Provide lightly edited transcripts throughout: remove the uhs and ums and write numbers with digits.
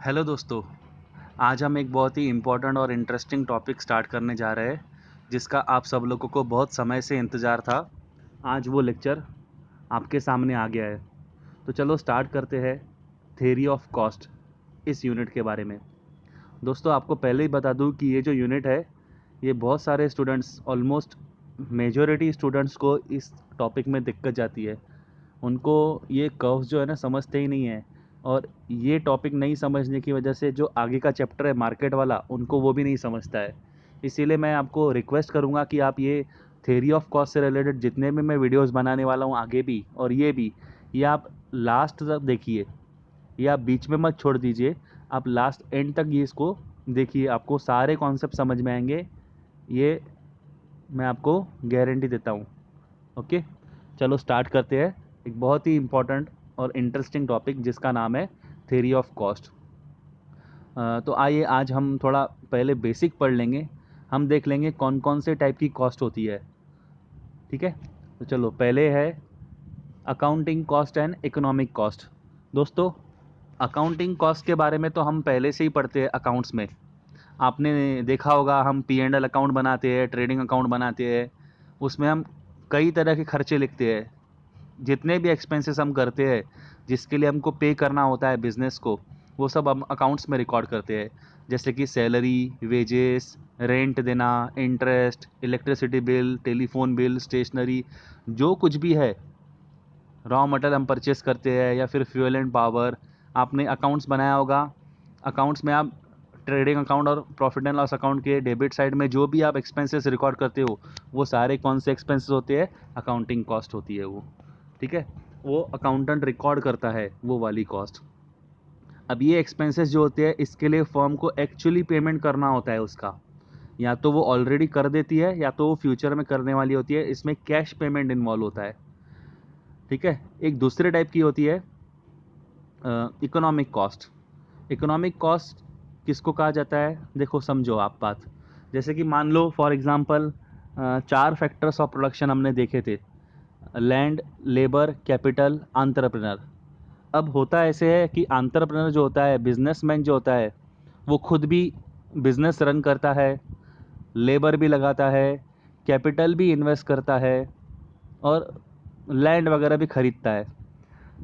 Hello दोस्तों। आज हम एक बहुत ही इम्पोर्टेंट और इंटरेस्टिंग टॉपिक स्टार्ट करने जा रहे हैं, जिसका आप सब लोगों को बहुत समय से इंतज़ार था। आज वो लेक्चर आपके सामने आ गया है। तो चलो स्टार्ट करते हैं थ्योरी ऑफ कॉस्ट इस यूनिट के बारे में। दोस्तों, आपको पहले ही बता दूं कि ये जो यूनिट है, ये बहुत सारे स्टूडेंट्स, ऑलमोस्ट मेजॉरिटी स्टूडेंट्स को इस टॉपिक में दिक्कत जाती है। उनको ये कर्व्स जो है ना समझते ही नहीं है, और ये टॉपिक नहीं समझने की वजह से जो आगे का चैप्टर है मार्केट वाला, उनको वो भी नहीं समझता है। इसीलिए मैं आपको रिक्वेस्ट करूँगा कि आप ये थ्योरी ऑफ कॉस्ट से रिलेटेड जितने भी मैं वीडियोस बनाने वाला हूँ आगे भी, और ये आप लास्ट तक देखिए। ये आप बीच में मत छोड़ दीजिए, आप लास्ट एंड तक ये इसको देखिए, आपको सारे कॉन्सेप्ट समझ में आएंगे। ये मैं आपको गारंटी देता हूँ। ओके, चलो स्टार्ट करते हैं एक बहुत ही इम्पोर्टेंट और इंटरेस्टिंग टॉपिक जिसका नाम है थ्योरी ऑफ कॉस्ट। तो आइए आज हम थोड़ा पहले बेसिक पढ़ लेंगे। हम देख लेंगे कौन कौन से टाइप की कॉस्ट होती है। ठीक है, तो चलो पहले है accounting cost and economic cost. दोस्तों, अकाउंटिंग कॉस्ट के बारे में तो हम पहले से ही पढ़ते हैं अकाउंट्स में। आपने देखा होगा, हम पी एंड एल अकाउंट बनाते हैं, ट्रेडिंग अकाउंट बनाते हैं। उसमें हम कई तरह के खर्चे लिखते हैं। जितने भी एक्सपेंसेस हम करते हैं, जिसके लिए हमको पे करना होता है बिज़नेस को, वो सब हम अकाउंट्स में रिकॉर्ड करते हैं। जैसे कि सैलरी, वेजेस, रेंट देना, interest, electricity bill, telephone bill, stationery, जो कुछ भी है, रॉ मटेरियल हम परचेस करते हैं, या फिर फ्यूल एंड पावर। आपने अकाउंट्स बनाया होगा, अकाउंट्स में आप ट्रेडिंग अकाउंट और प्रॉफिट एंड लॉस अकाउंट के डेबिट साइड में जो भी आप एक्सपेंसेस रिकॉर्ड करते हो, वो सारे कौन से एक्सपेंसेस होते हैं? अकाउंटिंग कॉस्ट होती है वो। ठीक है, वो अकाउंटेंट रिकॉर्ड करता है वो वाली कॉस्ट। अब ये एक्सपेंसेस जो होते हैं, इसके लिए फर्म को एक्चुअली पेमेंट करना होता है उसका। या तो वो ऑलरेडी कर देती है, या तो वो फ्यूचर में करने वाली होती है। इसमें कैश पेमेंट इन्वॉल्व होता है। ठीक है, एक दूसरे टाइप की होती है इकोनॉमिक कॉस्ट। इकोनॉमिक कॉस्ट किसको कहा जाता है? देखो, समझो आप बात। जैसे कि मान लो for example 4 factors of production हमने देखे थे: लैंड, लेबर, कैपिटल, एंटरप्रेन्योर। अब होता ऐसे है कि एंटरप्रेन्योर जो होता है, बिजनेसमैन जो होता है, वो खुद भी बिजनेस रन करता है, लेबर भी लगाता है, कैपिटल भी इन्वेस्ट करता है, और लैंड वगैरह भी खरीदता है।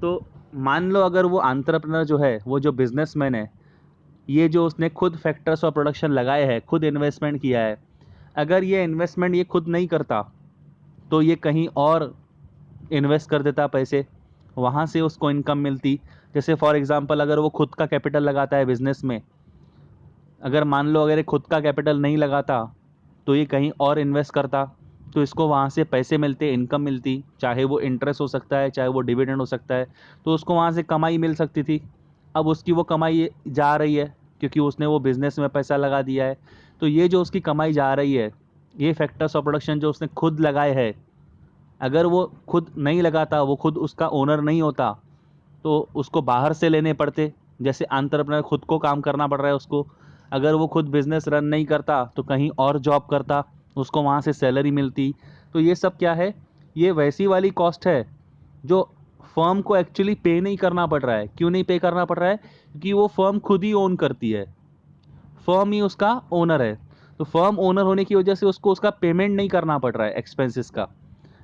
तो मान लो अगर वो एंटरप्रेन्योर जो है, वो जो बिजनेसमैन है, ये जो उसने खुद फैक्टर्स ऑफ प्रोडक्शन लगाए हैं, खुद इन्वेस्टमेंट किया है, अगर ये इन्वेस्टमेंट ये खुद नहीं करता, तो ये कहीं और इन्वेस्ट कर देता पैसे, वहाँ से उसको इनकम मिलती। जैसे फॉर एग्जांपल, अगर वो खुद का कैपिटल लगाता है बिजनेस में, अगर मान लो अगर ये खुद का कैपिटल नहीं लगाता, तो ये कहीं और इन्वेस्ट करता, तो इसको वहाँ से पैसे मिलते, इनकम मिलती। चाहे वो इंटरेस्ट हो सकता है, चाहे वो डिविडेंड हो सकता है, तो उसको वहाँ से कमाई मिल सकती थी। अब उसकी वो कमाई जा रही है, क्योंकि उसने वो बिज़नेस में पैसा लगा दिया है। तो ये जो उसकी कमाई जा रही है, ये फैक्टर्स ऑफ प्रोडक्शन जो उसने खुद लगाए हैं, अगर वो खुद नहीं लगाता, वो खुद उसका ओनर नहीं होता, तो उसको बाहर से लेने पड़ते। जैसे एंटरप्रेन्योर खुद को काम करना पड़ रहा है उसको। अगर वो खुद बिजनेस रन नहीं करता, तो कहीं और जॉब करता, उसको वहाँ से सैलरी मिलती। तो ये सब क्या है? ये वैसी वाली कॉस्ट है जो फर्म को एक्चुअली पे नहीं करना पड़ रहा है। क्यों नहीं पे करना पड़ रहा है? क्योंकि वो फर्म खुद ही ओन करती है, फर्म ही उसका ओनर है। तो फर्म ओनर होने की वजह से उसको उसका पेमेंट नहीं करना पड़ रहा है एक्सपेंसेस का।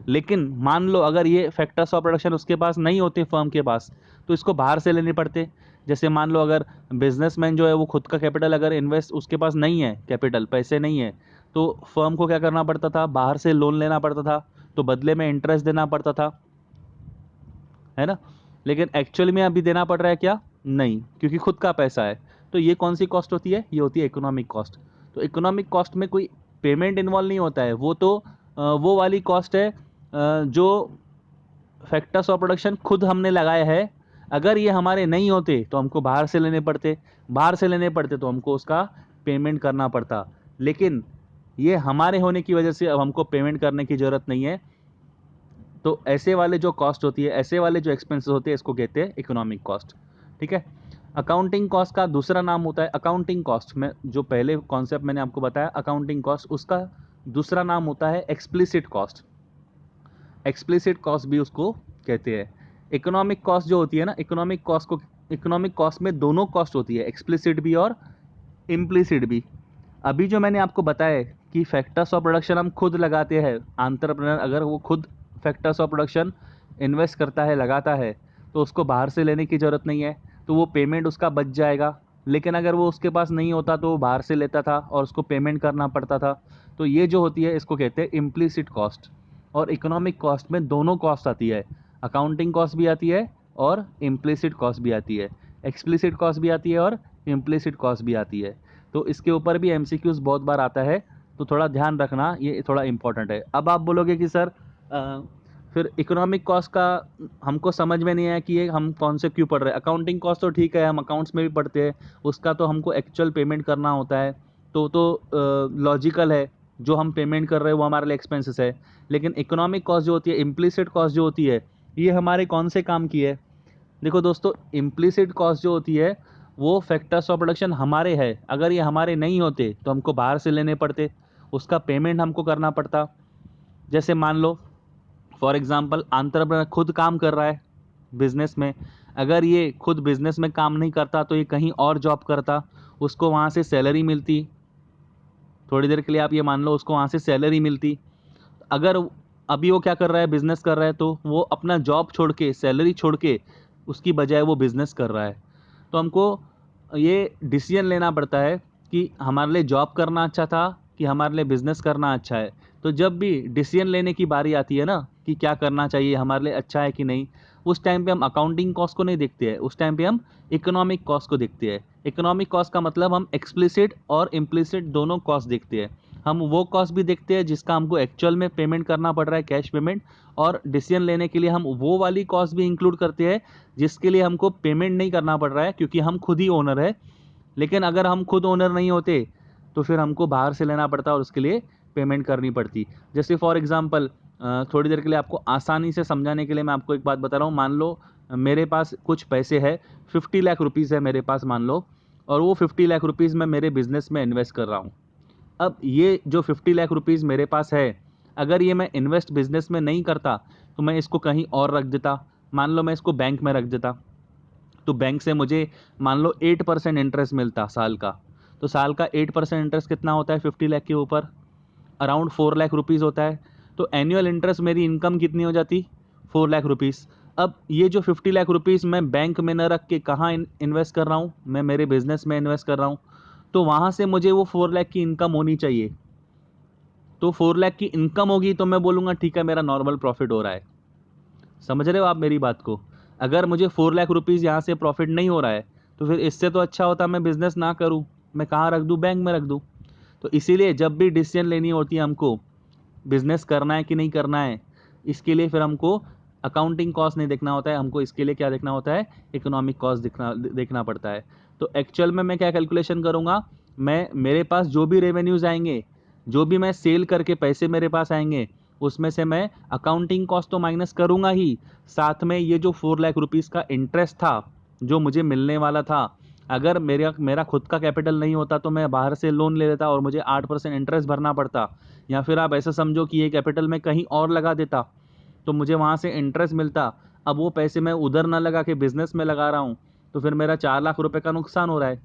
लेकिन मान लो अगर ये फैक्टर्स ऑफ प्रोडक्शन उसके पास नहीं होते, फर्म के पास, तो इसको बाहर से लेने पड़ते। जैसे मान लो अगर बिजनेसमैन जो है, वो खुद का कैपिटल अगर इन्वेस्ट उसके पास नहीं है, कैपिटल पैसे नहीं है, तो फर्म को क्या करना पड़ता था? बाहर से लोन लेना पड़ता था, तो बदले में इंटरेस्ट देना पड़ता था, है ना। लेकिन एक्चुअल में अभी देना पड़ रहा है क्या? नहीं, क्योंकि खुद का पैसा है। तो ये कौन सी कॉस्ट होती है? ये होती है इकोनॉमिक कॉस्ट। तो इकोनॉमिक कॉस्ट में कोई पेमेंट इन्वॉल्व नहीं होता है। वो तो वो वाली कॉस्ट है जो फैक्टर्स ऑफ प्रोडक्शन खुद हमने लगाए हैं। अगर ये हमारे नहीं होते, तो हमको बाहर से लेने पड़ते। बाहर से लेने पड़ते तो हमको उसका पेमेंट करना पड़ता। लेकिन ये हमारे होने की वजह से अब हमको पेमेंट करने की ज़रूरत नहीं है। तो ऐसे वाले जो कॉस्ट होती है, ऐसे वाले जो एक्सपेंसेस होते हैं, इसको कहते हैं इकोनॉमिक कॉस्ट। ठीक है, अकाउंटिंग कॉस्ट का दूसरा नाम होता है अकाउंटिंग कॉस्ट में, जो पहले कॉन्सेप्ट मैंने आपको बताया अकाउंटिंग कॉस्ट, उसका दूसरा नाम होता है एक्सप्लिसिट कॉस्ट। एक्सप्लिसिट कॉस्ट भी उसको कहते हैं। इकोनॉमिक कॉस्ट जो होती है ना, इकोनॉमिक कॉस्ट को इकोनॉमिक कॉस्ट में दोनों कॉस्ट होती है, एक्सप्लिसिट भी और इम्प्लिसिट भी। अभी जो मैंने आपको बताया कि फैक्टर्स ऑफ प्रोडक्शन हम खुद लगाते हैं, एंटरप्रेन्योर अगर वो खुद फैक्टर्स ऑफ प्रोडक्शन इन्वेस्ट करता है, लगाता है, तो उसको बाहर से लेने की ज़रूरत नहीं है, तो वो पेमेंट उसका बच जाएगा। लेकिन अगर वो उसके पास नहीं होता तो वो बाहर से लेता था और उसको पेमेंट करना पड़ता था। तो ये जो होती है इसको कहते हैं इम्प्लिसिट कॉस्ट। और इकोनॉमिक कॉस्ट में दोनों कॉस्ट आती है, अकाउंटिंग कॉस्ट भी आती है और इम्प्लिसिट कॉस्ट भी आती है, एक्सप्लिसिट कॉस्ट भी आती है और इम्प्लिसिट कॉस्ट भी आती है। तो इसके ऊपर भी एमसीक्यूज बहुत बार आता है, तो थोड़ा ध्यान रखना, ये थोड़ा इंपॉर्टेंट है। अब आप बोलोगे कि सर फिर इकोनॉमिक कॉस्ट का हमको समझ में नहीं आया कि ये हम कौन से क्यों पढ़ रहे हैं। अकाउंटिंग कॉस्ट तो ठीक है, हम अकाउंट्स में भी पढ़ते हैं, उसका तो हमको एक्चुअल पेमेंट करना होता है, तो लॉजिकल है, जो हम पेमेंट कर रहे हैं वो हमारे लिए एक्सपेंसेस है। लेकिन इकोनॉमिक कॉस्ट जो होती है, इम्प्लिसिट कॉस्ट जो होती है, ये हमारे कौन से काम की है? देखो दोस्तों, इम्प्लिसिट कॉस्ट जो होती है वो फैक्टर्स ऑफ प्रोडक्शन हमारे है, अगर ये हमारे नहीं होते तो हमको बाहर से लेने पड़ते, उसका पेमेंट हमको करना पड़ता। जैसे मान लो फॉर एग्जांपल एंटरप्रेन्योर खुद काम कर रहा है बिजनेस में, अगर ये खुद बिजनेस में काम नहीं करता तो ये कहीं और जॉब करता, उसको वहाँ से सैलरी मिलती, थोड़ी देर के लिए आप ये मान लो उसको वहाँ से सैलरी मिलती। अगर अभी वो क्या कर रहा है, बिजनेस कर रहा है, तो वो अपना जॉब छोड़ के, सैलरी छोड़ के, उसकी बजाय वो बिजनेस कर रहा है। तो हमको ये डिसीजन लेना पड़ता है कि हमारे लिए जॉब करना अच्छा था कि हमारे लिए बिजनेस करना अच्छा है। तो जब भी डिसीजन लेने की बारी आती है ना कि क्या करना चाहिए, हमारे लिए अच्छा है कि नहीं, उस टाइम पे हम अकाउंटिंग कॉस्ट को नहीं देखते हैं, उस टाइम पे हम इकोनॉमिक कॉस्ट को देखते हैं। इकोनॉमिक कॉस्ट का मतलब हम एक्सप्लिसिट और इम्प्लिसिट दोनों कॉस्ट देखते हैं। हम वो कॉस्ट भी देखते हैं जिसका हमको एक्चुअल में पेमेंट करना पड़ रहा है, कैश पेमेंट, और डिसीजन लेने के लिए हम वो वाली कॉस्ट भी इंक्लूड करते हैं जिसके लिए हमको पेमेंट नहीं करना पड़ रहा है क्योंकि हम खुद ही ओनर है। लेकिन अगर हम खुद ओनर नहीं होते तो फिर हमको बाहर से लेना पड़ता और उसके लिए पेमेंट करनी पड़ती। जैसे फॉर एग्जांपल, थोड़ी देर के लिए आपको आसानी से समझाने के लिए मैं आपको एक बात बता रहा हूँ। मान लो मेरे पास कुछ पैसे है, 50 लाख रुपीज़ है मेरे पास मान लो, और वो 50 लाख रुपीज़ मैं मेरे बिजनेस में इन्वेस्ट कर रहा हूँ। अब ये जो 50 लाख रुपीज़ मेरे पास है, अगर ये मैं इन्वेस्ट बिजनेस में नहीं करता तो मैं इसको कहीं और रख देता। मान लो मैं इसको बैंक में रख देता, तो बैंक से मुझे मान लो 8% इंटरेस्ट मिलता साल का। तो साल का 8% इंटरेस्ट कितना होता है 50 लाख के ऊपर? अराउंड 4 लाख रुपीज़ होता है। तो एनुअल इंटरेस्ट मेरी इनकम कितनी हो जाती? 4 लाख रुपीज़। अब ये जो 50 लाख रुपीज़ मैं बैंक में न रख के कहाँ इन्वेस्ट कर रहा हूँ, मैं मेरे बिजनेस में इन्वेस्ट कर रहा हूँ, तो वहाँ से मुझे वो 4 लाख की इनकम होनी चाहिए। तो 4 लाख की इनकम होगी तो मैं बोलूँगा ठीक है, मेरा नॉर्मल प्रॉफिट हो रहा है। समझ रहे हो आप मेरी बात को? अगर मुझे 4 लाख रुपीज़ यहाँ से प्रॉफिट नहीं हो रहा है तो फिर इससे तो अच्छा होता मैं बिजनेस ना करूँ, मैं कहाँ रख दूँ, बैंक में रख दूँ। तो इसीलिए जब भी डिसीजन लेनी होती है हमको, बिजनेस करना है कि नहीं करना है, इसके लिए फिर हमको अकाउंटिंग कॉस्ट नहीं देखना होता है, हमको इसके लिए क्या देखना होता है, इकोनॉमिक कॉस्ट देखना पड़ता है। तो एक्चुअल में मैं क्या कैलकुलेशन करूँगा, मैं मेरे पास जो भी रेवेन्यूज़ आएंगे, जो भी मैं सेल करके पैसे मेरे पास आएंगे, उसमें से मैं अकाउंटिंग कॉस्ट तो माइनस करूँगा ही, साथ में ये जो 4 लाख रुपीज़ का इंटरेस्ट था जो मुझे मिलने वाला था, अगर मेरा मेरा खुद का कैपिटल नहीं होता तो मैं बाहर से लोन ले लेता और मुझे 8% इंटरेस्ट भरना पड़ता, या फिर आप ऐसा समझो कि ये कैपिटल मैं कहीं और लगा देता तो मुझे वहाँ से इंटरेस्ट मिलता। अब वो पैसे मैं उधर ना लगा के बिजनेस में लगा रहा हूँ, तो फिर मेरा 4 लाख रुपए का नुकसान हो रहा है।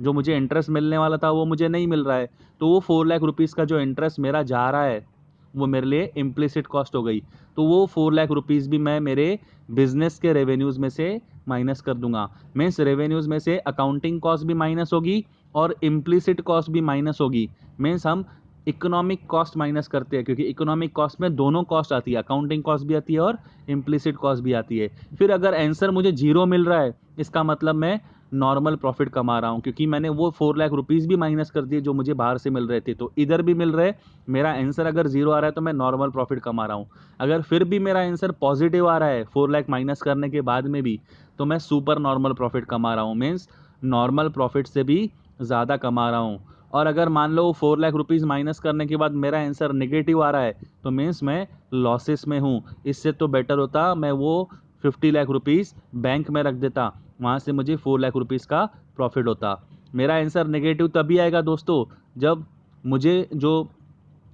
जो मुझे इंटरेस्ट मिलने वाला था वो मुझे नहीं मिल रहा है। तो वो 4 लाख रुपीज़ का जो इंटरेस्ट मेरा जा रहा है वो मेरे लिए इम्प्लिसिट कॉस्ट हो गई। तो वो 4 लाख रुपीज़ भी मैं मेरे बिजनेस के रेवेन्यूज़ में से माइनस कर दूंगा। मीन्स रेवेन्यूज़ में से अकाउंटिंग कॉस्ट भी माइनस होगी और इम्प्लिसिट कॉस्ट भी माइनस होगी। मीन्स हम इकोनॉमिक कॉस्ट माइनस करते हैं क्योंकि इकोनॉमिक कॉस्ट में दोनों कॉस्ट आती है, अकाउंटिंग कॉस्ट भी आती है और इम्प्लिसिट कॉस्ट भी आती है। फिर अगर आंसर मुझे 0 मिल रहा है, इसका मतलब मैं नॉर्मल प्रॉफिट कमा रहा हूँ क्योंकि मैंने वो 4 लाख रुपीज़ भी माइनस कर दिए जो मुझे बाहर से मिल रहे थे। तो इधर भी मिल रहे, मेरा आंसर अगर 0 आ रहा है तो मैं नॉर्मल प्रॉफिट कमा रहा हूँ। अगर फिर भी मेरा आंसर पॉजिटिव आ रहा है 4 लाख माइनस करने के बाद में भी, तो मैं सुपर नॉर्मल प्रॉफिट कमा रहा हूँ। मीन्स नॉर्मल प्रॉफिट से भी ज़्यादा कमा रहा हूँ। और अगर मान लो 4 लाख रुपीज़ माइनस करने के बाद मेरा आंसर नेगेटिव आ रहा है तो मीन्स मैं लॉसेस में हूँ। इससे तो बेटर होता मैं वो 50 लाख रुपीज़ बैंक में रख देता, वहाँ से मुझे 4 लाख रुपीज़ का प्रॉफिट होता। मेरा आंसर नेगेटिव तभी आएगा दोस्तों जब मुझे जो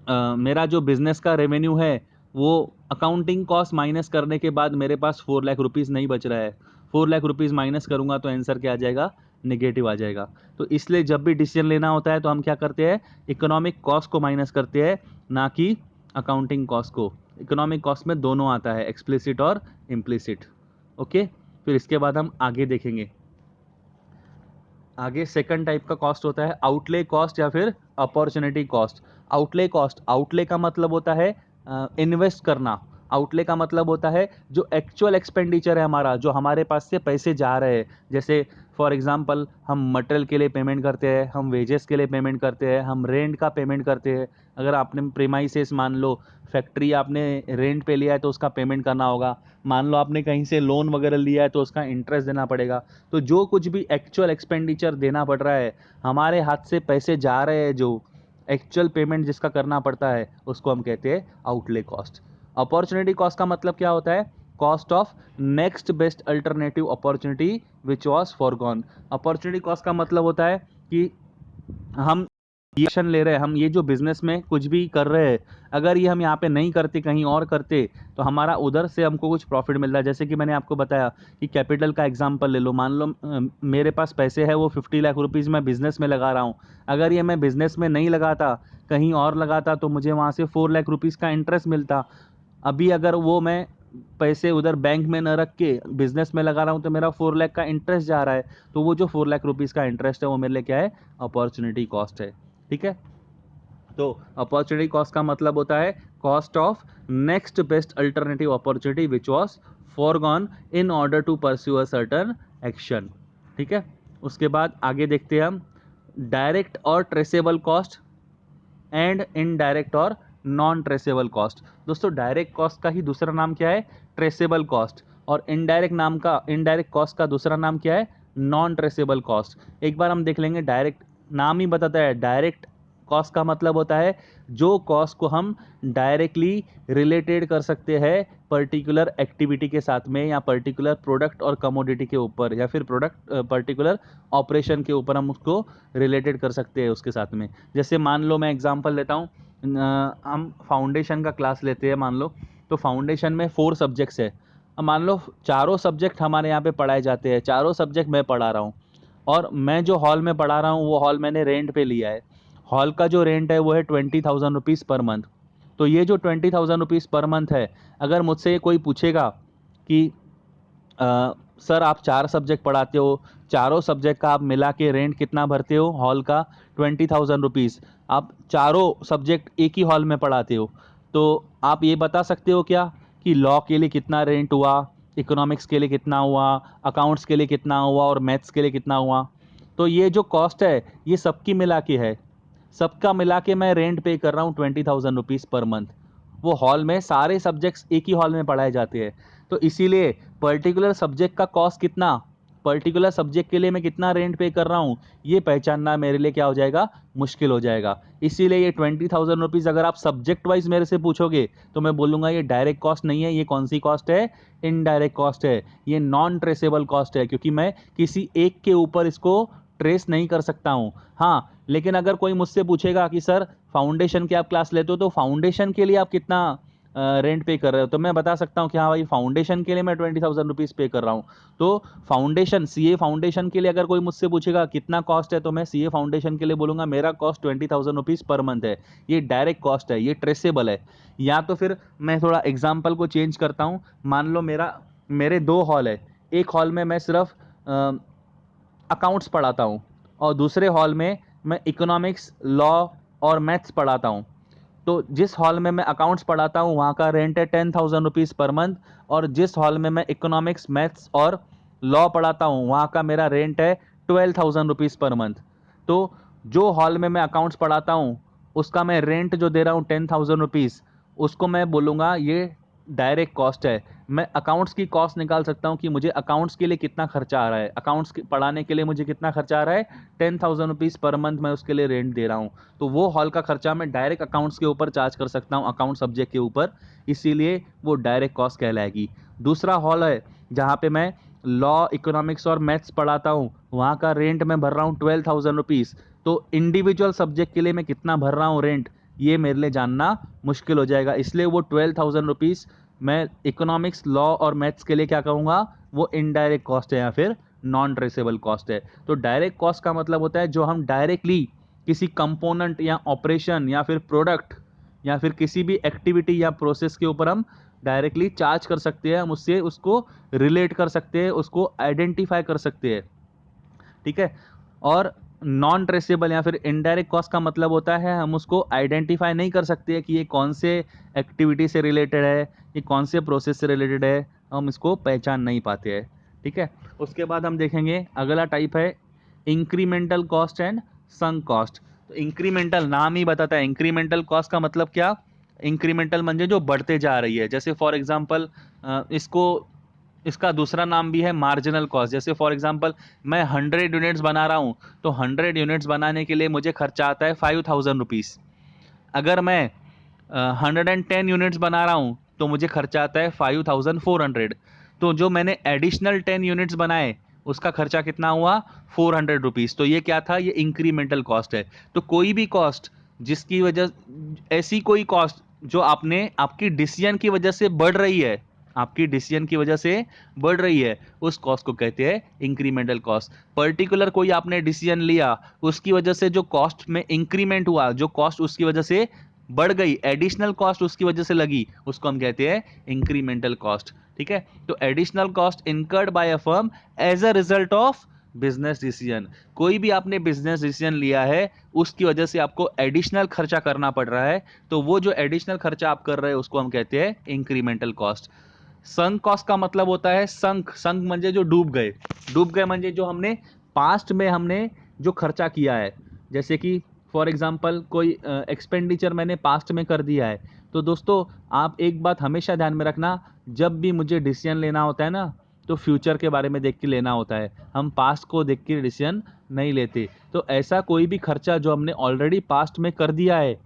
मेरा जो बिज़नेस का रेवेन्यू है वो अकाउंटिंग कॉस्ट माइनस करने के बाद मेरे पास 4 लाख रुपीज़ नहीं बच रहा है। 4 लाख रुपीज़ माइनस करूँगा तो आंसर क्या आ जाएगा, नेगेटिव आ जाएगा। तो इसलिए जब भी डिसीजन लेना होता है तो हम क्या करते हैं, इकोनॉमिक कॉस्ट को माइनस करते हैं, ना कि अकाउंटिंग कॉस्ट को। इकोनॉमिक कॉस्ट में दोनों आता है, एक्सप्लिसिट और इम्प्लिसिट। ओके, फिर इसके बाद हम आगे देखेंगे। आगे सेकंड टाइप का कॉस्ट होता है आउटले कॉस्ट या फिर opportunity cost. Outlay cost, outlay का मतलब होता है इन्वेस्ट करना। आउटले का मतलब होता है जो एक्चुअल एक्सपेंडिचर है हमारा, जो हमारे पास से पैसे जा रहे हैं। जैसे फॉर एग्जांपल हम मटेरियल के लिए पेमेंट करते हैं, हम वेजेस के लिए पेमेंट करते हैं, हम रेंट का पेमेंट करते हैं। अगर आपने प्रीमाइसेस मान लो फैक्ट्री आपने रेंट पे लिया है तो उसका पेमेंट करना होगा। मान लो आपने कहीं से लोन वगैरह लिया है तो उसका इंटरेस्ट देना पड़ेगा। तो जो कुछ भी एक्चुअल एक्सपेंडिचर देना पड़ रहा है, हमारे हाथ से पैसे जा रहे हैं, जो एक्चुअल पेमेंट जिसका करना पड़ता है, उसको हम कहते हैं आउटले कॉस्ट। अपॉर्चुनिटी कॉस्ट का मतलब क्या होता है, cost of next best alternative opportunity which was foregone. Opportunity cost का मतलब होता है कि हम ये एक्शन ले रहे हैं, हम ये जो बिजनेस में कुछ भी कर रहे हैं, अगर ये हम यहाँ पे नहीं करते, कहीं और करते, तो हमारा उधर से हमको कुछ प्रॉफिट मिलता है। जैसे कि मैंने आपको बताया कि कैपिटल का एग्जांपल ले लो। मान लो मेरे पास पैसे है वो 50 लाख रुपीज़ मैं बिज़नेस में लगा रहा हूँ। अगर ये मैं बिज़नेस में नहीं लगाता, कहीं और लगाता, तो मुझे वहाँ से 4 लाख रुपीज़ का इंटरेस्ट मिलता। अभी अगर वो मैं पैसे उधर बैंक में न रख के बिजनेस में लगा रहा हूँ तो मेरा 4 लाख का इंटरेस्ट जा रहा है। तो वो जो 4 लाख रुपीज़ का इंटरेस्ट है वो मेरे लिए क्या है, अपॉर्चुनिटी कॉस्ट है। ठीक है, तो अपॉर्चुनिटी कॉस्ट का मतलब होता है cost of next best alternative opportunity which was forgone in order to pursue a certain action. ठीक है, उसके बाद आगे देखते हैं हम डायरेक्ट और ट्रेसेबल कॉस्ट एंड इनडायरेक्ट और नॉन ट्रेसेबल कॉस्ट। दोस्तों डायरेक्ट कॉस्ट का ही दूसरा नाम क्या है, ट्रेसेबल कॉस्ट, और इनडायरेक्ट कॉस्ट का दूसरा नाम क्या है, नॉन ट्रेसेबल कॉस्ट। एक बार हम देख लेंगे। डायरेक्ट नाम ही बताता है, डायरेक्ट कॉस्ट का मतलब होता है जो कॉस्ट को हम डायरेक्टली रिलेटेड कर सकते हैं पर्टिकुलर एक्टिविटी के साथ में, या पर्टिकुलर प्रोडक्ट और कमोडिटी के ऊपर, या फिर प्रोडक्ट पर्टिकुलर ऑपरेशन के ऊपर हम उसको रिलेटेड कर सकते हैं उसके साथ में। जैसे मान लो मैं एग्जांपल लेता हूँ, हम फाउंडेशन का क्लास लेते हैं मान लो। तो फाउंडेशन में 4 सब्जेक्ट्स है। अब मान लो चारों सब्जेक्ट हमारे यहाँ पे पढ़ाए जाते हैं, चारों सब्जेक्ट मैं पढ़ा रहा हूँ, और मैं जो हॉल में पढ़ा रहा हूँ वो हॉल मैंने रेंट पे लिया है। हॉल का जो रेंट है वो है 20,000 रुपीज़ पर मंथ। तो ये जो 20,000 रुपीज़ पर मंथ है, अगर मुझसे कोई पूछेगा कि सर आप 4 सब्जेक्ट पढ़ाते हो, चारों सब्जेक्ट का आप मिला के रेंट कितना भरते हो, हॉल का 20,000 रुपीज़, आप चारों सब्जेक्ट एक ही हॉल में पढ़ाते हो, तो आप ये बता सकते हो क्या कि लॉ के लिए कितना रेंट हुआ, इकोनॉमिक्स के लिए कितना हुआ, अकाउंट्स के लिए कितना हुआ, और मैथ्स के लिए कितना हुआ। तो ये जो कॉस्ट है ये सबकी मिला के है, सबका मिला के मैं रेंट पे कर रहा हूँ 20,000 रुपीज़ पर मंथ। वो हॉल में सारे सब्जेक्ट्स एक ही हॉल में पढ़ाए जाते हैं। तो इसीलिए पर्टिकुलर सब्जेक्ट का कॉस्ट कितना, पर्टिकुलर सब्जेक्ट के लिए मैं कितना रेंट पे कर रहा हूँ, ये पहचानना मेरे लिए क्या हो जाएगा, मुश्किल हो जाएगा। इसीलिए ये 20,000 रुपीज़ अगर आप सब्जेक्ट वाइज मेरे से पूछोगे तो मैं बोलूँगा ये डायरेक्ट कॉस्ट नहीं है, ये कौन सी कॉस्ट है, इनडायरेक्ट कॉस्ट है, ये नॉन ट्रेसेबल कॉस्ट है, क्योंकि मैं किसी एक के ऊपर इसको ट्रेस नहीं कर सकता हूँ। हाँ, लेकिन अगर कोई मुझसे पूछेगा कि सर फाउंडेशन की आप क्लास लेते हो तो फाउंडेशन के लिए आप कितना रेंट पे कर रहे हो, तो मैं बता सकता हूँ कि हाँ भाई फाउंडेशन के लिए मैं 20,000 रुपीज़ पे कर रहा हूँ। तो फाउंडेशन, सीए फाउंडेशन के लिए अगर कोई मुझसे पूछेगा कितना कॉस्ट है, तो मैं सीए फाउंडेशन के लिए बोलूँगा मेरा कॉस्ट 20,000 रुपीज़ पर मंथ है। ये डायरेक्ट कॉस्ट है, ये ट्रेसेबल है। या तो फिर मैं थोड़ा एग्जाम्पल को चेंज करता हूँ। मान लो मेरे 2 हॉल है। एक हॉल में मैं सिर्फ अकाउंट्स पढ़ाता हूँ, और दूसरे हॉल में मैं इकोनॉमिक्स, लॉ और मैथ्स पढ़ाता हूँ। तो जिस हॉल में मैं अकाउंट्स पढ़ाता हूँ वहाँ का रेंट है 10,000 रुपीज़ पर मंथ, और जिस हॉल में मैं इकोनॉमिक्स, मैथ्स और लॉ पढ़ाता हूँ वहाँ का मेरा रेंट है 12,000 रुपीज़ पर मंथ। तो जो हॉल में मैं अकाउंट्स पढ़ाता हूँ उसका मैं रेंट जो दे रहा हूँ 10,000 रुपीज़, उसको मैं बोलूँगा ये डायरेक्ट कॉस्ट है। मैं अकाउंट्स की कॉस्ट निकाल सकता हूँ कि मुझे अकाउंट्स के लिए कितना खर्चा आ रहा है, अकाउंट्स पढ़ाने के लिए मुझे कितना खर्चा आ रहा है, 10,000 रुपीज़ पर मंथ मैं उसके लिए रेंट दे रहा हूँ। तो वो हॉल का खर्चा मैं डायरेक्ट अकाउंट्स के ऊपर चार्ज कर सकता हूँ, अकाउंट सब्जेक्ट के ऊपर, इसीलिए वो डायरेक्ट कॉस्ट कहलाएगी। दूसरा हॉल है जहाँ पे मैं लॉ, इकोनॉमिक्स और मैथ्स पढ़ाता हूँ, वहाँ का रेंट मैं भर रहा हूँ 12,000 रुपीज़। तो इंडिविजुअल सब्जेक्ट के लिए मैं कितना भर रहा हूँ रेंट, ये मेरे लिए जानना मुश्किल हो जाएगा, इसलिए वो 12,000 रुपीज़ मैं इकोनॉमिक्स, लॉ और मैथ्स के लिए क्या कहूँगा, वो इनडायरेक्ट कॉस्ट है या फिर नॉन ट्रेसेबल कॉस्ट है। तो डायरेक्ट कॉस्ट का मतलब होता है जो हम डायरेक्टली किसी कंपोनेंट या ऑपरेशन या फिर प्रोडक्ट या फिर किसी भी एक्टिविटी या प्रोसेस के ऊपर हम डायरेक्टली चार्ज कर सकते हैं, हम उससे उसको रिलेट कर सकते हैं, उसको आइडेंटिफाई कर सकते हैं, ठीक है। और नॉन ट्रेसेबल या फिर इनडायरेक्ट कॉस्ट का मतलब होता है हम उसको आइडेंटिफाई नहीं कर सकते कि ये कौन से एक्टिविटी से रिलेटेड है, ये कौन से प्रोसेस से रिलेटेड है, हम इसको पहचान नहीं पाते हैं, ठीक है। उसके बाद हम देखेंगे अगला टाइप है incremental cost and sunk cost. तो इंक्रीमेंटल नाम ही बताता है, इंक्रीमेंटल कॉस्ट का मतलब क्या, इंक्रीमेंटल म्हणजे जो बढ़ते जा रही है। जैसे फॉर एग्जांपल इसको इसका दूसरा नाम भी है मार्जिनल कॉस्ट। जैसे फॉर एग्जांपल मैं 100 यूनिट्स बना रहा हूँ, तो 100 यूनिट्स बनाने के लिए मुझे खर्चा आता है 5000 रुपीज़। अगर मैं 110 यूनिट्स बना रहा हूँ तो मुझे खर्चा आता है 5400। तो जो मैंने एडिशनल 10 यूनिट्स बनाए उसका खर्चा कितना हुआ, 400 रुपीज़। तो ये क्या था, ये इंक्रीमेंटल कॉस्ट है। तो कोई भी कॉस्ट जिसकी वजह, ऐसी कोई कॉस्ट जो आपने आपकी डिसीजन की वजह से बढ़ रही है, आपकी डिसीजन की वजह से बढ़ रही है, उस कॉस्ट को कहते हैं इंक्रीमेंटल कॉस्ट। पर्टिकुलर कोई आपने डिसीजन लिया, उसकी वजह से जो कॉस्ट में इंक्रीमेंट हुआ, जो कॉस्ट उसकी वजह से बढ़ गई, एडिशनल कॉस्ट उसकी वजह से लगी, उसको हम कहते हैं इंक्रीमेंटल कॉस्ट, ठीक है। तो additional cost incurred by a firm as a result of business decision. कोई भी आपने बिजनेस डिसीजन लिया है, उसकी वजह से आपको एडिशनल खर्चा करना पड़ रहा है, तो वो जो एडिशनल खर्चा आप कर रहे हैं उसको हम कहते हैं इंक्रीमेंटल कॉस्ट। संक कॉस्ट का मतलब होता है संक, संक म्हणजे जो डूब गए, डूब गए म्हणजे जो हमने पास्ट में हमने जो खर्चा किया है। जैसे कि फॉर एग्जांपल कोई एक्सपेंडिचर मैंने पास्ट में कर दिया है। तो दोस्तों आप एक बात हमेशा ध्यान में रखना, जब भी मुझे डिसीजन लेना होता है ना, तो फ्यूचर के बारे में देख के लेना होता है, हम पास्ट को देख के डिसीजन नहीं लेते। तो ऐसा कोई भी खर्चा जो हमने ऑलरेडी पास्ट में कर दिया है,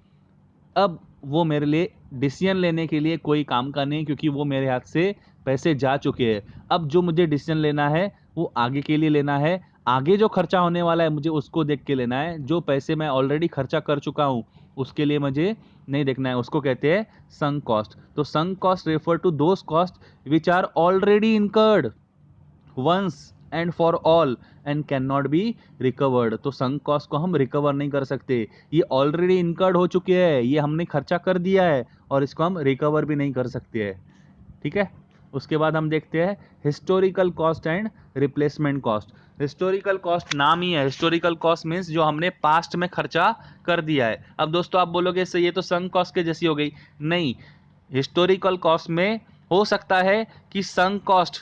अब वो मेरे लिए डिसीजन लेने के लिए कोई काम का नहीं, क्योंकि वो मेरे हाथ से पैसे जा चुके हैं। अब जो मुझे डिसीजन लेना है वो आगे के लिए लेना है, आगे जो खर्चा होने वाला है मुझे उसको देख के लेना है। जो पैसे मैं ऑलरेडी खर्चा कर चुका हूँ उसके लिए मुझे नहीं देखना है, उसको कहते हैं संक कॉस्ट। तो sunk cost refer to those cost which are already incurred once and for all and can not be recovered. तो संक कॉस्ट को हम रिकवर नहीं कर सकते, ये ऑलरेडी इनकर्ड हो चुके हैं, ये हमने खर्चा कर दिया है और इसको हम रिकवर भी नहीं कर सकते हैं, ठीक है। उसके बाद हम देखते हैं historical cost and replacement cost. Historical cost नाम ही है, हिस्टोरिकल कॉस्ट मीन्स जो हमने पास्ट में खर्चा कर दिया है। अब दोस्तों आप बोलोगे इससे ये तो संक कॉस्ट के जैसी हो गई, नहीं। हिस्टोरिकल कॉस्ट में हो सकता है कि संक कॉस्ट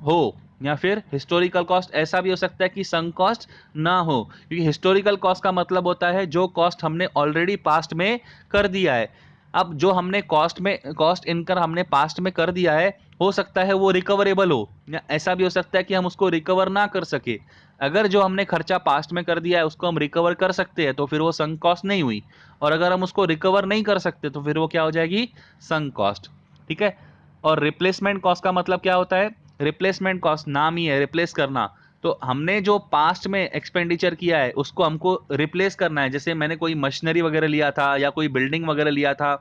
हो या फिर हिस्टोरिकल कॉस्ट ऐसा भी हो सकता है कि संक कॉस्ट ना हो, क्योंकि हिस्टोरिकल कॉस्ट का मतलब होता है जो कॉस्ट हमने ऑलरेडी पास्ट में कर दिया है। अब जो हमने कॉस्ट इनकर हमने पास्ट में कर दिया है, हो सकता है वो रिकवरेबल हो, या ऐसा भी हो सकता है कि हम उसको रिकवर ना कर सके। अगर जो हमने खर्चा पास्ट में कर दिया है उसको हम रिकवर कर सकते हैं तो फिर वो संक कॉस्ट नहीं हुई, और अगर हम उसको रिकवर नहीं कर सकते तो फिर वो क्या हो जाएगी, संक कॉस्ट, ठीक है। और रिप्लेसमेंट कॉस्ट का मतलब क्या होता है, रिप्लेसमेंट कॉस्ट नाम ही है रिप्लेस करना। तो हमने जो पास्ट में एक्सपेंडिचर किया है उसको हमको रिप्लेस करना है। जैसे मैंने कोई मशीनरी वगैरह लिया था या कोई बिल्डिंग वगैरह लिया था,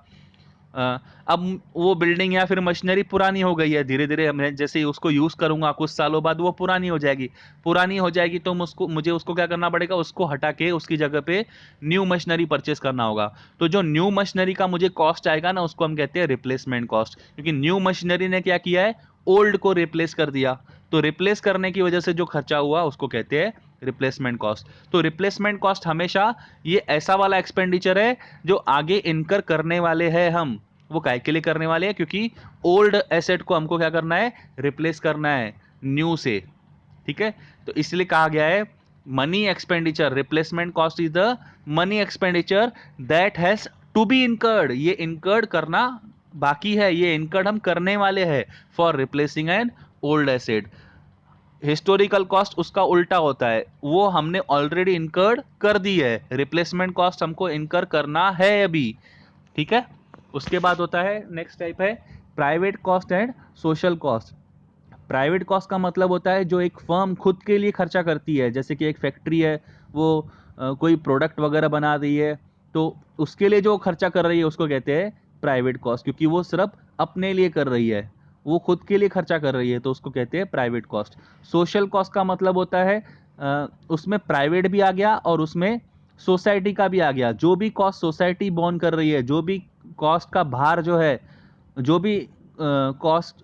अब वो बिल्डिंग या फिर मशीनरी पुरानी हो गई है, धीरे धीरे मैं जैसे ही उसको यूज़ करूंगा कुछ सालों बाद वो पुरानी हो जाएगी। पुरानी हो जाएगी तो मुझे उसको क्या करना पड़ेगा, उसको हटा के उसकी जगह पे न्यू मशीनरी परचेस करना होगा। तो जो न्यू मशीनरी का मुझे कॉस्ट आएगा ना उसको हम कहते हैं रिप्लेसमेंट कॉस्ट, क्योंकि न्यू मशीनरी ने क्या किया है, ओल्ड को रिप्लेस कर दिया। तो रिप्लेस करने की वजह से जो खर्चा हुआ उसको कहते हैं रिप्लेसमेंट कॉस्ट। तो रिप्लेसमेंट कॉस्ट हमेशा ये ऐसा वाला एक्सपेंडिचर है जो आगे इनकर करने वाले हैं हम, वो काय के लिए करने वाले हैं, क्योंकि ओल्ड एसेट को हमको क्या करना है, रिप्लेस करना है न्यू से, ठीक है। तो इसलिए कहा गया है money expenditure, replacement cost is the money expenditure that has to be incurred, ये इनकर्ड करना बाकी है, ये इनकर्ड हम करने वाले हैं for replacing an old asset. Historical cost उसका उल्टा होता है, वो हमने ऑलरेडी इनकर्ड कर दी है, रिप्लेसमेंट कॉस्ट हमको इनकर करना है अभी, ठीक है। उसके बाद होता है नेक्स्ट टाइप है private cost and social cost. Private cost का मतलब होता है जो एक फर्म खुद के लिए खर्चा करती है, जैसे कि एक फैक्ट्री है, वो कोई प्रोडक्ट वगैरह बना रही है, तो उसके लिए जो खर्चा कर रही है उसको कहते हैं प्राइवेट कॉस्ट, क्योंकि वो सिर्फ अपने लिए कर रही है, वो खुद के लिए खर्चा कर रही है तो उसको कहते हैं प्राइवेट कॉस्ट। सोशल कॉस्ट का मतलब होता है उसमें प्राइवेट भी आ गया और उसमें सोसाइटी का भी आ गया। जो भी कॉस्ट सोसाइटी बॉर्न कर रही है, जो भी कॉस्ट का भार जो है, जो भी कॉस्ट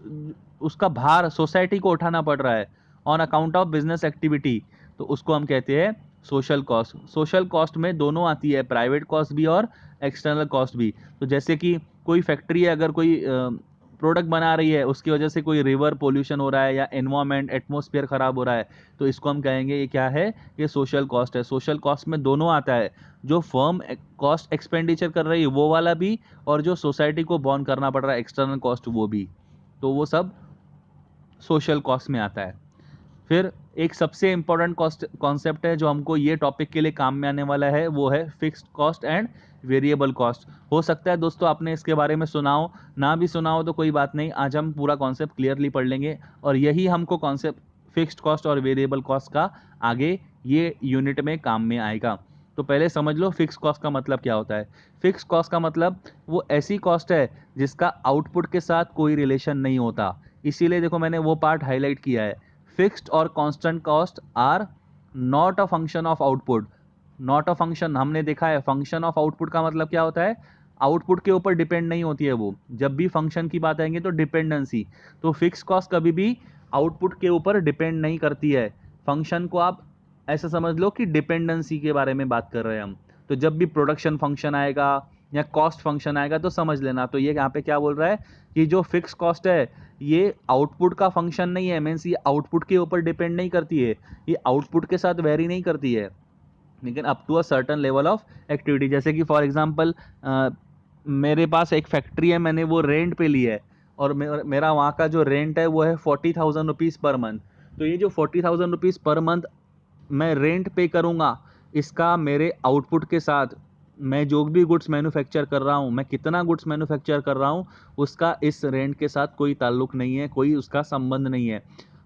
उसका भार सोसाइटी को उठाना पड़ रहा है on account of business activity, तो उसको हम कहते हैं सोशल कॉस्ट। सोशल कॉस्ट में दोनों आती है, प्राइवेट कॉस्ट भी और एक्सटर्नल कॉस्ट भी। तो जैसे कि कोई फैक्ट्री है, अगर कोई प्रोडक्ट बना रही है, उसकी वजह से कोई रिवर पोल्यूशन हो रहा है या एनवायरमेंट एटमॉस्फेयर खराब हो रहा है, तो इसको हम कहेंगे ये क्या है, ये सोशल कॉस्ट है। सोशल कॉस्ट में दोनों आता है, जो फर्म कॉस्ट एक्सपेंडिचर कर रही है वो वाला भी, और जो सोसाइटी को बॉर्न करना पड़ रहा है एक्सटर्नल कॉस्ट वो भी, तो वो सब सोशल कॉस्ट में आता है। फिर एक सबसे इंपॉर्टेंट कॉस्ट कॉन्सेप्ट है जो हमको ये टॉपिक के लिए काम में आने वाला है, वो है fixed cost and variable cost. हो सकता है दोस्तों आपने इसके बारे में सुना हो, ना भी सुना हो तो कोई बात नहीं, आज हम पूरा कॉन्सेप्ट क्लियरली पढ़ लेंगे और यही हमको कॉन्सेप्ट फिक्स्ड कॉस्ट और वेरिएबल कॉस्ट का आगे ये यूनिट में काम में आएगा। तो पहले समझ लो फिक्स कॉस्ट का मतलब क्या होता है। फिक्स कॉस्ट का मतलब वो ऐसी कॉस्ट है जिसका आउटपुट के साथ कोई रिलेशन नहीं होता, इसीलिए देखो मैंने वो पार्ट हाईलाइट किया है। फिक्स्ड और constant cost are not a function of output. Not a function, हमने देखा है फंक्शन ऑफ आउटपुट का मतलब क्या होता है, आउटपुट के ऊपर डिपेंड नहीं होती है वो। जब भी फंक्शन की बात आएंगे तो डिपेंडेंसी, तो फिक्स कॉस्ट कभी भी आउटपुट के ऊपर डिपेंड नहीं करती है। फंक्शन को आप ऐसा समझ लो कि डिपेंडेंसी के बारे में बात कर रहे हैं हम। तो जब भी प्रोडक्शन फंक्शन आएगा या कॉस्ट फंक्शन आएगा तो समझ लेना। तो ये यहाँ पे क्या बोल रहा है कि जो फिक्स कॉस्ट है ये आउटपुट का फंक्शन नहीं है, मीन्स ये आउटपुट के ऊपर डिपेंड नहीं करती है, ये आउटपुट के साथ वेरी नहीं करती है, लेकिन up to a certain level of activity. जैसे कि फॉर एग्जांपल मेरे पास एक फैक्ट्री है, मैंने वो रेंट पे ली है और मेरा वहाँ का जो रेंट है वो है 40,000 रुपीज़ पर मंथ। तो ये जो 40,000 रुपीज़ पर मंथ मैं रेंट पे करूँगा, इसका मेरे आउटपुट के साथ, मैं जो भी गुड्स मैन्युफैक्चर कर रहा हूँ, मैं कितना गुड्स मैन्युफैक्चर कर रहा हूँ, उसका इस रेंट के साथ कोई ताल्लुक नहीं है, कोई उसका संबंध नहीं है।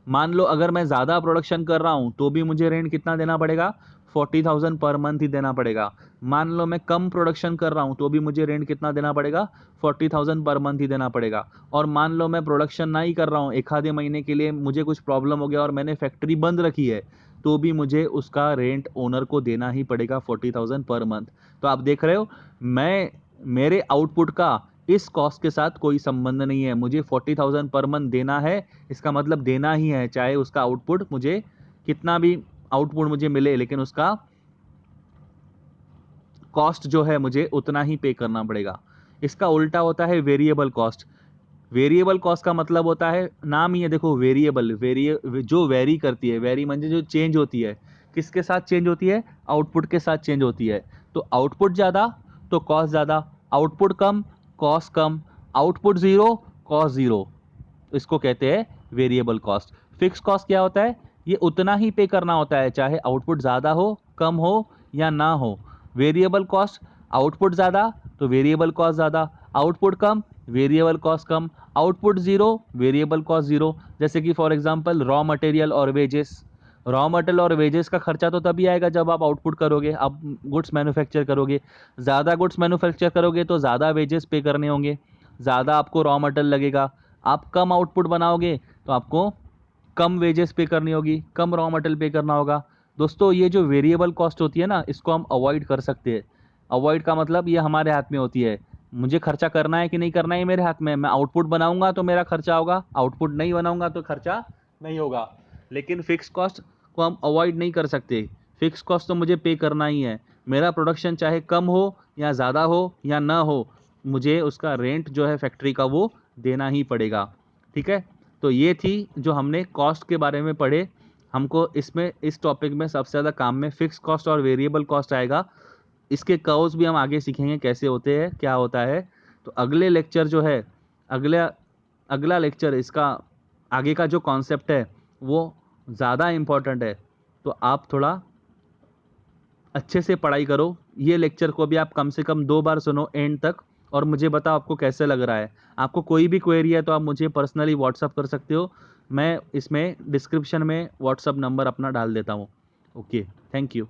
मान लो अगर मैं ज़्यादा प्रोडक्शन कर रहा हूँ तो भी मुझे रेंट कितना देना पड़ेगा, 40,000 पर मंथ ही देना पड़ेगा। मान लो मैं कम प्रोडक्शन कर रहा हूँ तो भी मुझे रेंट कितना देना पड़ेगा, 40,000 पर मंथ ही देना पड़ेगा। और मान लो मैं प्रोडक्शन ना ही कर रहा हूँ, एक आधे महीने के लिए मुझे कुछ प्रॉब्लम हो गया और मैंने फैक्ट्री बंद रखी है, तो भी मुझे उसका रेंट ओनर को देना ही पड़ेगा 40,000 पर मंथ। तो आप देख रहे हो, मैं मेरे आउटपुट का इस कॉस्ट के साथ कोई संबंध नहीं है, मुझे 40,000 पर मंथ देना है, इसका मतलब देना ही है, चाहे उसका आउटपुट मुझे कितना भी आउटपुट मुझे मिले, लेकिन उसका कॉस्ट जो है मुझे उतना ही पे करना पड़ेगा। इसका उल्टा होता है वेरिएबल कॉस्ट। वेरिएबल कॉस्ट का मतलब होता है, नाम ही है देखो वेरिएबल, जो वेरी करती है, वेरी म्हणजे जो चेंज होती है, किसके साथ चेंज होती है, आउटपुट के साथ चेंज होती है। तो आउटपुट ज़्यादा तो कॉस्ट ज़्यादा, आउटपुट कम कॉस्ट कम, आउटपुट ज़ीरो कॉस्ट ज़ीरो, इसको कहते हैं वेरिएबल कॉस्ट। फिक्स कॉस्ट क्या होता है, ये उतना ही पे करना होता है चाहे आउटपुट ज़्यादा हो, कम हो या ना हो। वेरिएबल कॉस्ट, आउटपुट ज़्यादा तो वेरिएबल कॉस्ट ज़्यादा, आउटपुट कम वेरिएबल कॉस्ट कम, output zero variable cost zero. जैसे कि फॉर एग्जांपल रॉ मटेरियल और वेजेस, रॉ मटेरियल और वेजेस का खर्चा तो तभी आएगा जब आप आउटपुट करोगे, आप गुड्स मैन्युफैक्चर करोगे। ज़्यादा गुड्स मैन्युफैक्चर करोगे तो ज़्यादा वेजेस पे करने होंगे, ज़्यादा आपको रॉ मटेरियल लगेगा। आप कम आउटपुट बनाओगे तो आपको कम वेजेस पे करनी होगी, कम रॉ मटेरियल पे करना होगा। दोस्तों ये जो वेरिएबल कॉस्ट होती है ना, इसको हम अवॉइड कर सकते हैं। अवॉइड का मतलब ये हमारे हाथ में होती है, मुझे खर्चा करना है कि नहीं करना है मेरे हाथ में। मैं आउटपुट बनाऊंगा तो मेरा खर्चा होगा, आउटपुट नहीं बनाऊंगा तो खर्चा नहीं होगा। लेकिन फिक्स कॉस्ट को हम अवॉइड नहीं कर सकते, फिक्स कॉस्ट तो मुझे पे करना ही है। मेरा प्रोडक्शन चाहे कम हो या ज़्यादा हो या ना हो, मुझे उसका रेंट जो है फैक्ट्री का वो देना ही पड़ेगा। ठीक है, तो ये थी जो हमने कॉस्ट के बारे में पढ़े। हमको इसमें इस टॉपिक में सबसे ज़्यादा काम में फिक्स कॉस्ट और वेरिएबल कॉस्ट आएगा। इसके कर्व्स भी हम आगे सीखेंगे कैसे होते हैं, क्या होता है। तो अगले लेक्चर जो है, अगला अगला लेक्चर, इसका आगे का जो कॉन्सेप्ट है वो ज़्यादा इम्पॉर्टेंट है, तो आप थोड़ा अच्छे से पढ़ाई करो। ये लेक्चर को भी आप कम से कम 2 बार सुनो एंड तक, और मुझे बताओ आपको कैसे लग रहा है। आपको कोई भी क्वेरी है तो आप मुझे पर्सनली व्हाट्सअप कर सकते हो, मैं इसमें डिस्क्रिप्शन में व्हाट्सअप नंबर अपना डाल देता हूँ। Okay, thank you.